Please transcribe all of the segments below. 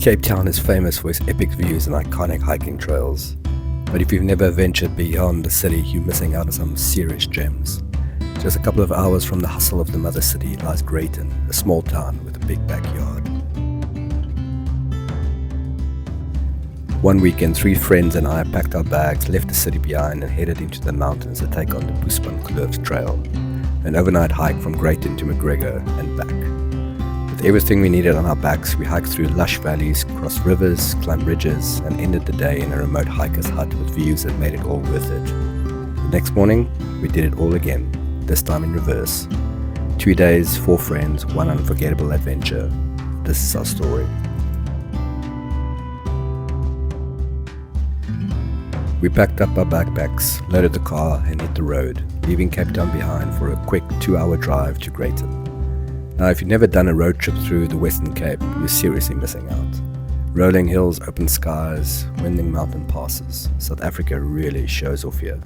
Cape Town is famous for its epic views and iconic hiking trails. But if you've never ventured beyond the city, you're missing out on some serious gems. Just a couple of hours from the hustle of the mother city lies Greyton, a small town with a big backyard. One weekend, 3 friends and I packed our bags, left the city behind and headed into the mountains to take on the Boesmanskloof Trail, an overnight hike from Greyton to McGregor and back. With everything we needed on our backs, we hiked through lush valleys, crossed rivers, climbed ridges, and ended the day in a remote hiker's hut with views that made it all worth it. The next morning, we did it all again, this time in reverse. 2 days, 4 friends, one unforgettable adventure. This is our story. We packed up our backpacks, loaded the car and hit the road, leaving Cape Town behind for a quick 2-hour drive to Greyton. Now if you've never done a road trip through the Western Cape, you're seriously missing out. Rolling hills, open skies, winding mountain passes. South Africa really shows off here.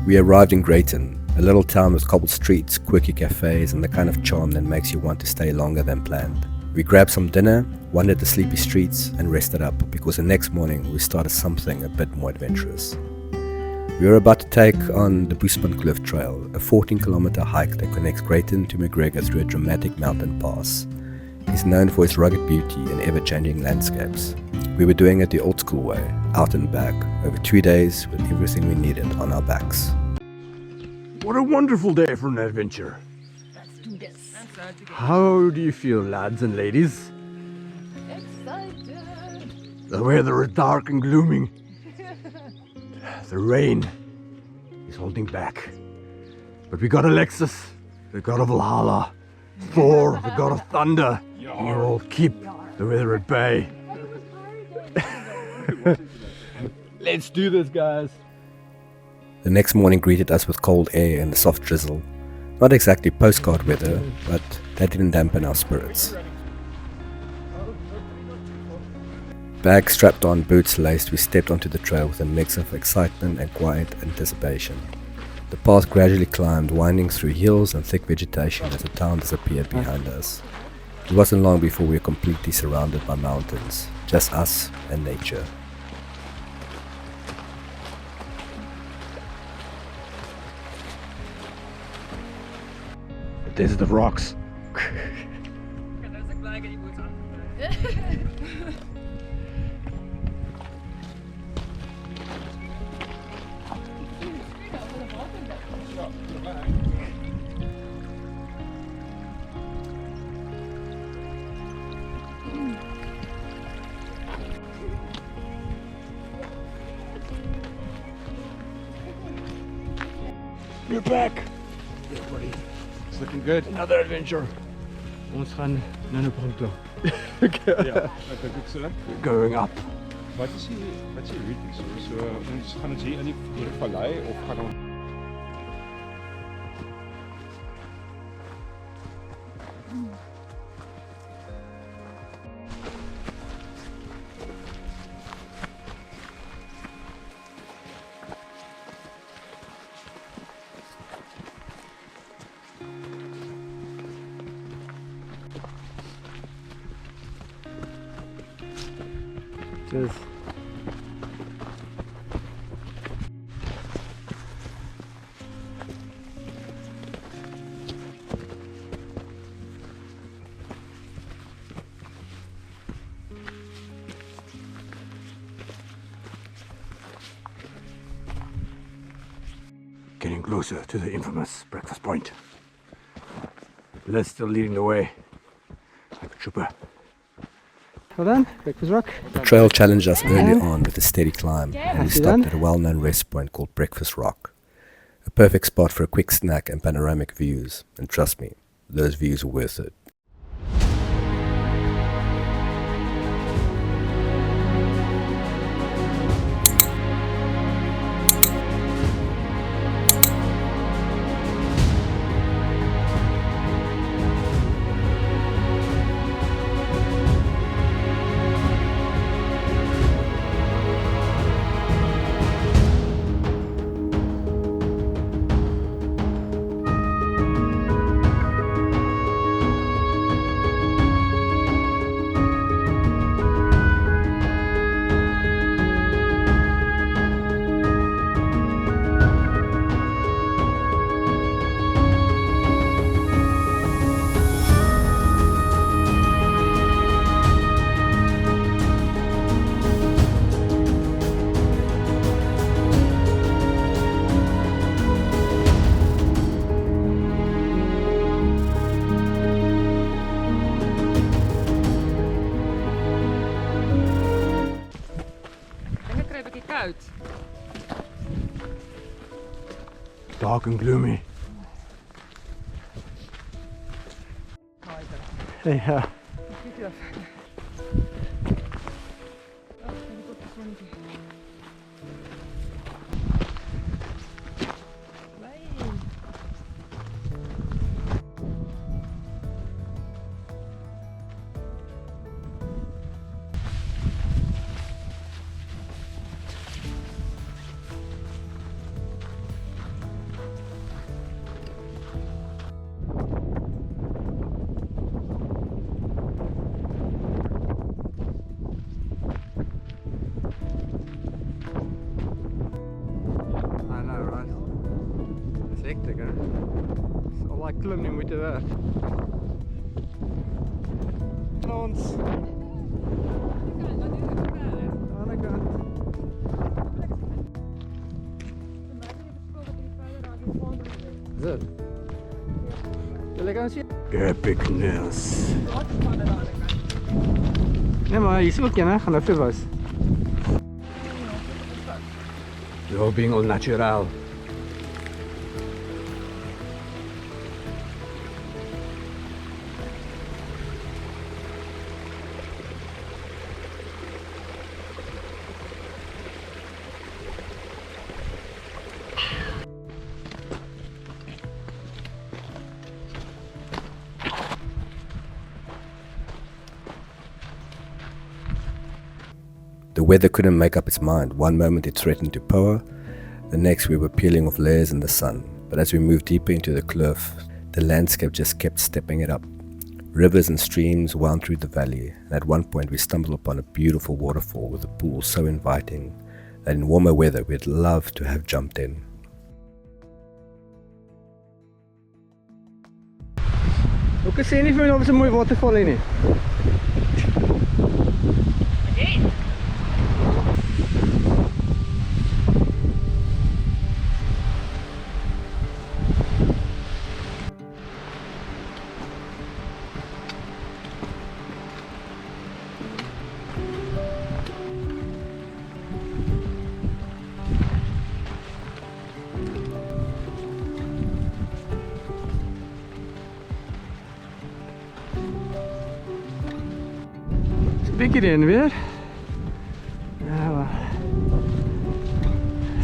We arrived in Greyton, a little town with cobbled streets, quirky cafes and the kind of charm that makes you want to stay longer than planned. We grabbed some dinner, wandered the sleepy streets and rested up because the next morning we started something a bit more adventurous. We were about to take on the Boesmanskloof Trail, a 14-kilometer hike that connects Greyton to McGregor through a dramatic mountain pass. It's known for its rugged beauty and ever-changing landscapes. We were doing it the old school way, out and back, over 2 days with everything we needed on our backs. What a wonderful day for an adventure. Let's do this. How do you feel, lads and ladies? Excited. The weather is dark and glooming. The rain is holding back. But we got Alexis, the god of Valhalla, Thor, the god of thunder. You all keep the weather at bay. Let's do this, guys. The next morning greeted us with cold air and a soft drizzle. Not exactly postcard weather, but that didn't dampen our spirits. Bags strapped on, boots laced, we stepped onto the trail with a mix of excitement and quiet anticipation. The path gradually climbed, winding through hills and thick vegetation as the town disappeared behind us. It wasn't long before we were completely surrounded by mountains, just us and nature. The desert of rocks. We're back. Yeah, buddy. It's looking good. Another adventure. Ons gaan naar de Bronto. Ja, dat is so. We're going up. Wat is die route so? So ons gaan dit hier in die vallei of gaan ons Cheers. Getting closer to the infamous breakfast point. Les still leading the way. Like a trooper. Well done, Breakfast Rock. The trail challenged us early on with a steady climb, and we stopped at a well-known rest point called Breakfast Rock. A perfect spot for a quick snack and panoramic views, and trust me, those views are worth it. dark and gloomy. Yeah. Hectic, hè? Is al die klim, die moeten weg. Ons. Aan de kant. Zo. Jullie gaan zien? Epicness. Nee, maar hier is ook een, hè? Gaan even was. You're being all natural. The weather couldn't make up its mind. One moment it threatened to pour, the next we were peeling off layers in the sun. But as we moved deeper into the kloof, the landscape just kept stepping it up. Rivers and streams wound through the valley, and at one point we stumbled upon a beautiful waterfall with a pool so inviting that in warmer weather we'd love to have jumped in. Ook sê nie vir my of dit 'n mooi waterval is nie. Bigger in weer. Ja, maar.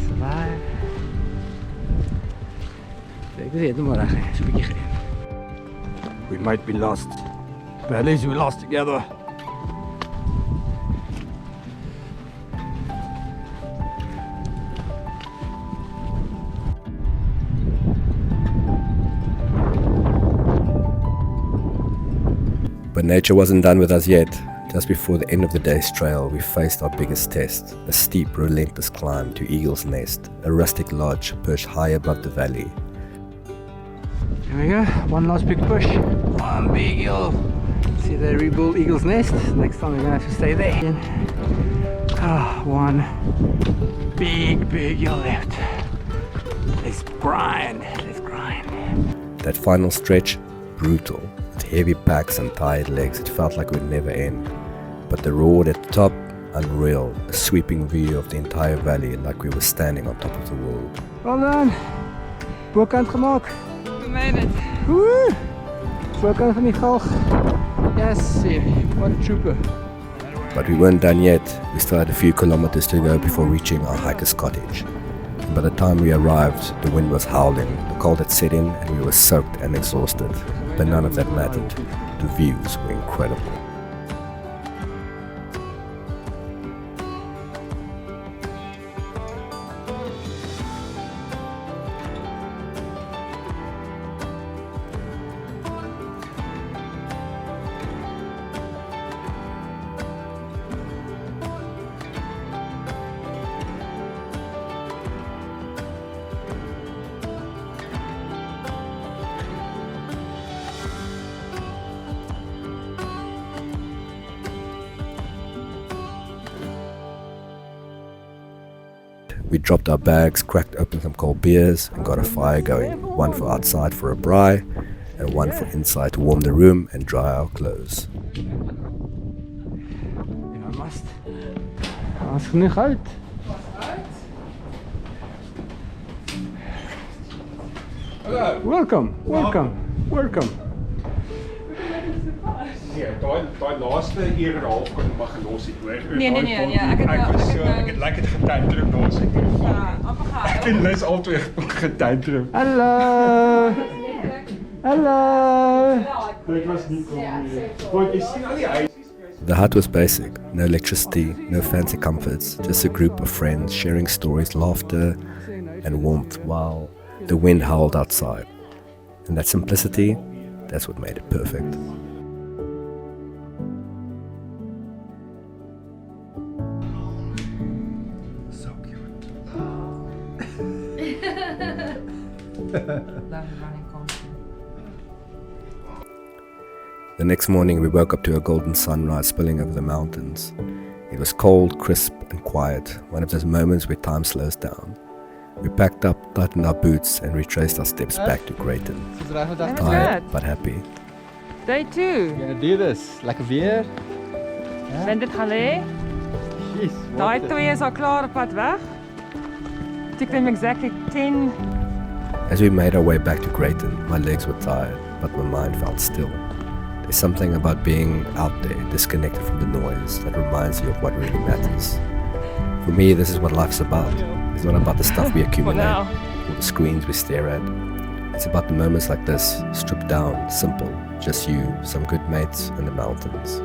Survive. Kijk, dit is het maar reg. So 'n bietjie gereed. We might be lost, but at least we're lost together. But nature wasn't done with us yet. Just before the end of the day's trail, we faced our biggest test, a steep, relentless climb to Eagle's Nest, a rustic lodge perched high above the valley. Here we go, one last big push. One big hill. See, they rebuild Eagle's Nest. Next time we're gonna have to stay there. One big hill left. Let's grind, let's grind. That final stretch, brutal. With heavy packs and tired legs, it felt like it would never end. But the road at the top, unreal. A sweeping view of the entire valley like we were standing on top of the world. Well done. Bokant gemaakt. We made it. Woe! Bokant van die galg. Yes, what a trooper. But we weren't done yet. We still had a few kilometers to go before reaching our hiker's cottage. And by the time we arrived, the wind was howling, the cold had set in, and we were soaked and exhausted. But none of that mattered. The views were incredible. We dropped our bags, cracked open some cold beers, and got a fire going. One for outside for a braai, and one for inside to warm the room and dry our clothes. Ja, mast. Als genoeg uit. Hallo. Welcome, welcome, welcome. Nee, daai laaste uur en 'n half kon maar gelos het hoor. Nee, ek het Ek was so, nou- ek het lekker getantrum daar sit. Ja, amper gehad. Ek en Liz albei getantrum. Hallo. Hallo. Dit was nie kom nie. Want jy sien al die huisies. The hut was basic, no electricity, no fancy comforts, just a group of friends sharing stories, laughter, and warmth while the wind howled outside. And that simplicity, that's what made it perfect. So cute. The next morning we woke up to a golden sunrise spilling over the mountains. It was cold, crisp and quiet, one of those moments where time slows down. We packed up, tightened our boots and retraced our steps back to Greyton. Tired but happy. Day 2. Gonna do this, lekker weer. Ben dit gaan lê? Jeez, Daai twee is al klaar op pad weg. It took them exactly 10. As we made our way back to Greyton, my legs were tired, but my mind felt still. There's something about being out there, disconnected from the noise, that reminds you of what really matters. For me, this is what life's about. It's not about the stuff we accumulate now. or the screens we stare at. It's about the moments like this, stripped down, simple, just you, some good mates, and the mountains.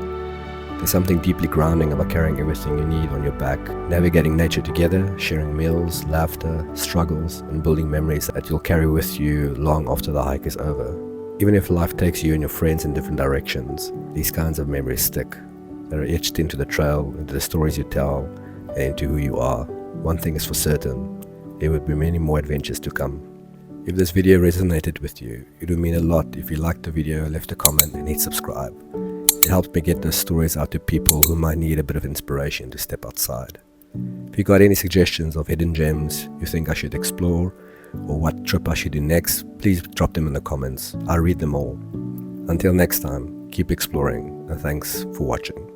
There's something deeply grounding about carrying everything you need on your back, navigating nature together, sharing meals, laughter, struggles, and building memories that you'll carry with you long after the hike is over. Even if life takes you and your friends in different directions, these kinds of memories stick. They're etched into the trail, into the stories you tell, and into who you are. One thing is for certain, there would be many more adventures to come. If this video resonated with you, it would mean a lot if you liked the video, left a comment and hit subscribe. It helps me get those stories out to people who might need a bit of inspiration to step outside. If you got any suggestions of hidden gems you think I should explore, or what trip I should do next, please drop them in the comments. I'll read them all. Until next time, keep exploring and thanks for watching.